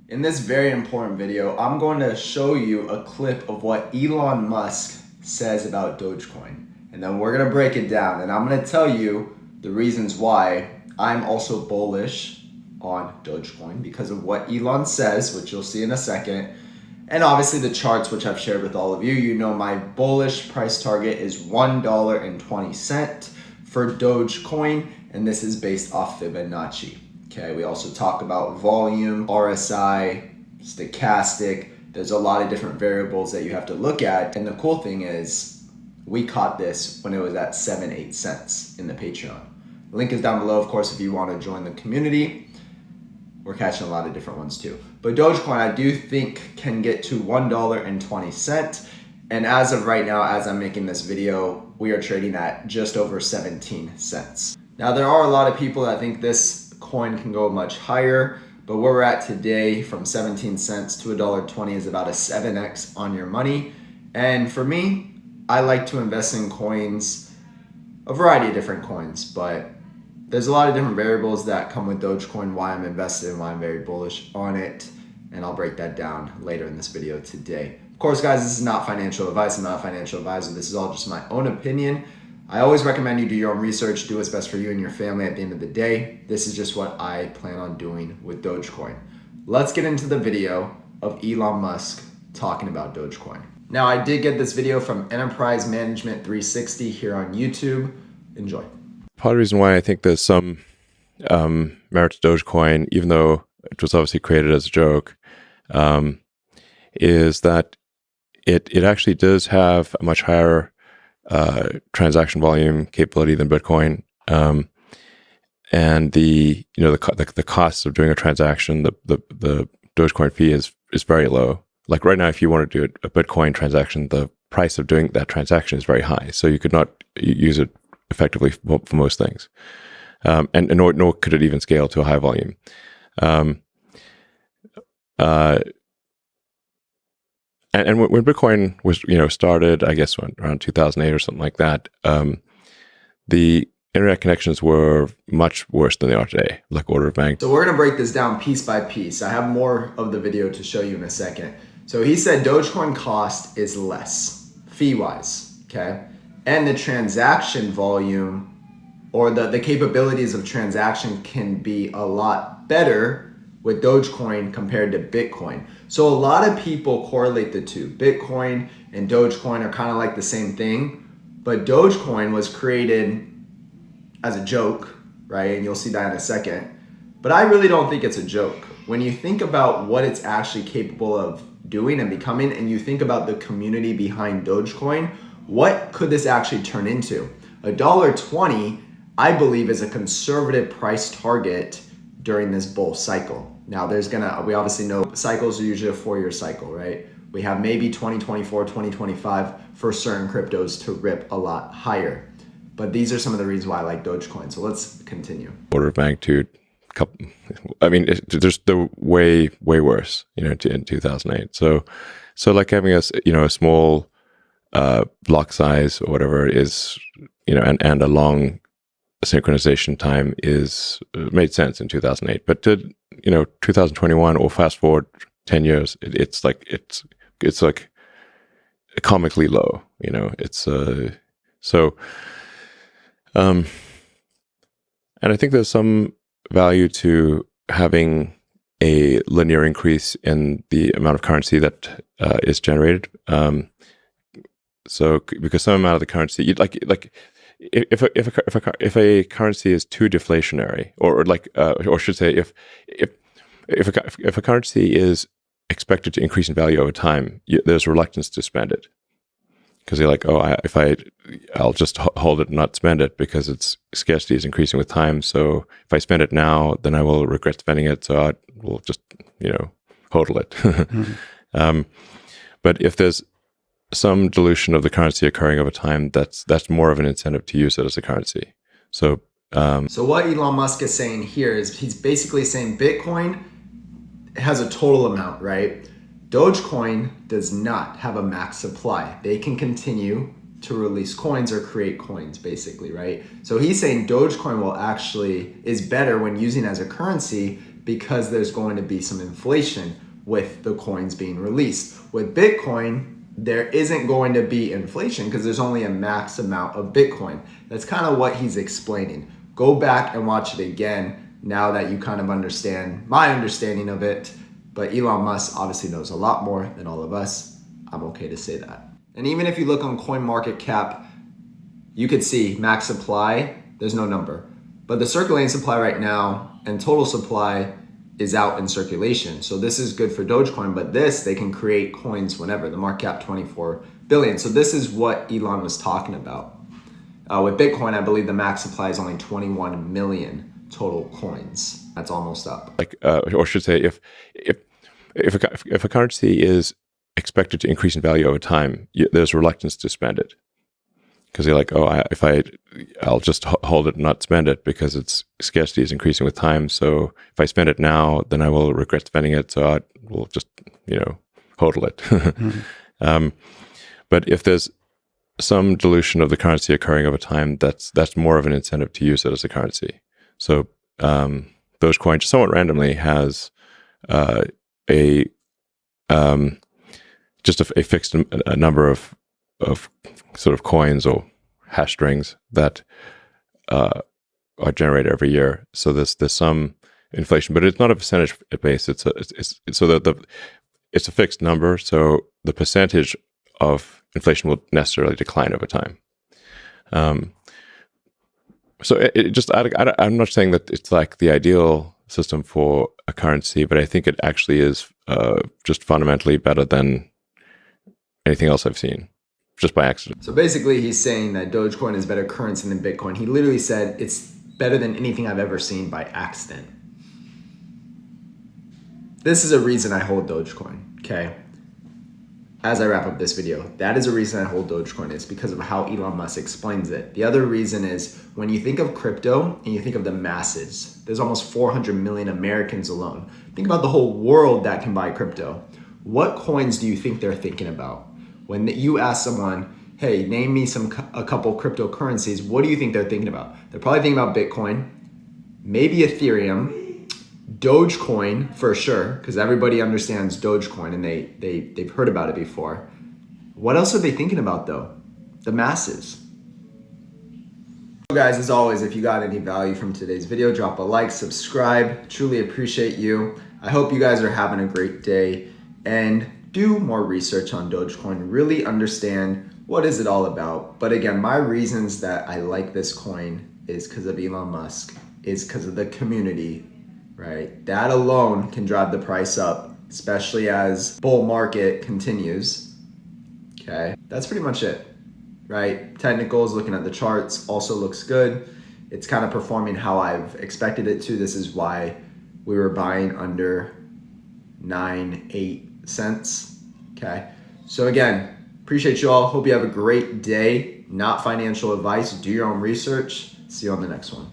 In this very important video, I'm going to show you a clip of what Elon Musk says about Dogecoin. And then we're going to break it down. And I'm going to tell you the reasons why I'm also bullish on Dogecoin because of what Elon says, which you'll see in a second. And obviously the charts, which I've shared with all of you. You know my bullish price target is $1.20 for Dogecoin. And this is based off Fibonacci. Okay, we also talk about volume, RSI, stochastic. There's a lot of different variables that you have to look at. And the cool thing is we caught this when it was at 7-8 cents in the Patreon. Link is down below, of course, if you want to join the community. We're catching a lot of different ones too. But Dogecoin, I do think can get to $1.20. And as of right now, as I'm making this video, we are trading at just over 17 cents. Now, there are a lot of people that think this coin can go much higher, but where we're at today from 17 cents to $1.20 is about a 7x on your money. And for me, I like to invest in coins, a variety of different coins, but there's a lot of different variables that come with Dogecoin, why I'm invested and why I'm very bullish on it. And I'll break that down later in this video today. Of course, guys, this is not financial advice. I'm not a financial advisor. This is all just my own opinion. I always recommend you do your own research, do what's best for you and your family at the end of the day. This is just what I plan on doing with Dogecoin. Let's get into the video of Elon Musk talking about Dogecoin. Now, I did get this video from Enterprise Management 360 here on YouTube. Enjoy. Part of the reason why I think there's some merit to Dogecoin, even though it was obviously created as a joke, is that it actually does have a much higher transaction volume capability than Bitcoin, and the cost of doing a transaction, the Dogecoin fee is very low. Like right now, if you want to do a Bitcoin transaction, the price of doing that transaction is very high, so you could not use it effectively for most things, and nor could it even scale to a high volume. And when Bitcoin was, started, I guess around 2008 or something like that, the internet connections were much worse than they are today, like order of magnitude. So we're gonna break this down piece by piece. I have more of the video to show you in a second. So he said Dogecoin cost is less, fee-wise, okay? And the transaction volume or the capabilities of transaction can be a lot better with Dogecoin compared to Bitcoin. So a lot of people correlate the two. Bitcoin and Dogecoin are kind of like the same thing, but Dogecoin was created as a joke, right? And you'll see that in a second. But I really don't think it's a joke. When you think about what it's actually capable of doing and becoming, and you think about the community behind Dogecoin, what could this actually turn into? $1.20, I believe, is a conservative price target during this bull cycle. Now we obviously know cycles are usually a 4-year cycle, right? We have maybe 2024, 2025 for certain cryptos to rip a lot higher. But these are some of the reasons why I like Dogecoin. So let's continue. Order of magnitude, there's the way worse, in 2008. So like having a small block size or whatever is, and a long synchronization time made sense in 2008, but 2021 or fast forward 10 years, it's like comically low. And I think there's some value to having a linear increase in the amount of currency that is generated. So because some amount of the currency, if a currency is too deflationary, or should say, if a currency is expected to increase in value over time, there's reluctance to spend it because you're like, I'll just hold it and not spend it because its scarcity is increasing with time. So if I spend it now, then I will regret spending it. So I will just hodl it. Mm-hmm. But if there's some dilution of the currency occurring over time, that's more of an incentive to use it as a currency. So what Elon Musk is saying here is he's basically saying Bitcoin has a total amount, right? Dogecoin does not have a max supply. They can continue to release coins or create coins, basically, right? So he's saying Dogecoin is better when using as a currency because there's going to be some inflation with the coins being released. With Bitcoin, there isn't going to be inflation because there's only a max amount of Bitcoin. That's kind of what he's explaining. Go back and watch it again now that you kind of understand my understanding of it. But Elon Musk obviously knows a lot more than all of us. I'm okay to say that. And even if you look on CoinMarketCap, you could see max supply, there's no number. But the circulating supply right now and total supply is out in circulation. So this is good for Dogecoin, but they can create coins whenever. The market cap 24 billion. So this is what Elon was talking about. With Bitcoin, I believe the max supply is only 21 million total coins. That's almost up. Or should say, if a currency is expected to increase in value over time, there's reluctance to spend it because you're like, I'll just hold it and not spend it because its scarcity is increasing with time. So if I spend it now, then I will regret spending it. So I will just hodl it. Mm-hmm. But if there's some dilution of the currency occurring over time, that's more of an incentive to use it as a currency. So Dogecoin, somewhat randomly, has just a fixed number of sort of coins or hash strings that are generated every year. So there's some inflation, but it's not a percentage base. It's a fixed number. So the percentage of inflation will necessarily decline over time. So I'm not saying that it's like the ideal system for a currency, but I think it actually is just fundamentally better than anything else I've seen, just by accident. So basically he's saying that Dogecoin is better currency than Bitcoin. He literally said it's better than anything I've ever seen by accident. This is a reason I hold Dogecoin, okay? As I wrap up this video, that is a reason I hold Dogecoin. It's because of how Elon Musk explains it. The other reason is when you think of crypto and you think of the masses, there's almost 400 million Americans alone. Think about the whole world that can buy crypto. What coins do you think they're thinking about? When you ask someone, hey, name me a couple cryptocurrencies, what do you think they're thinking about? They're probably thinking about Bitcoin, maybe Ethereum, Dogecoin for sure, because everybody understands Dogecoin and they've heard about it before. What else are they thinking about though? The masses. So guys, as always, if you got any value from today's video, drop a like, subscribe. Truly appreciate you. I hope you guys are having a great day and do more research on Dogecoin. Really understand what is it all about. But again, my reasons that I like this coin is because of Elon Musk, is because of the community. Right? That alone can drive the price up, especially as bull market continues. Okay, that's pretty much it, right? Technicals, looking at the charts, also looks good. It's kind of performing how I've expected it to. This is why we were buying under 9-8 cents. Okay, so again, appreciate you all. Hope you have a great day. Not financial advice. Do your own research. See you on the next one.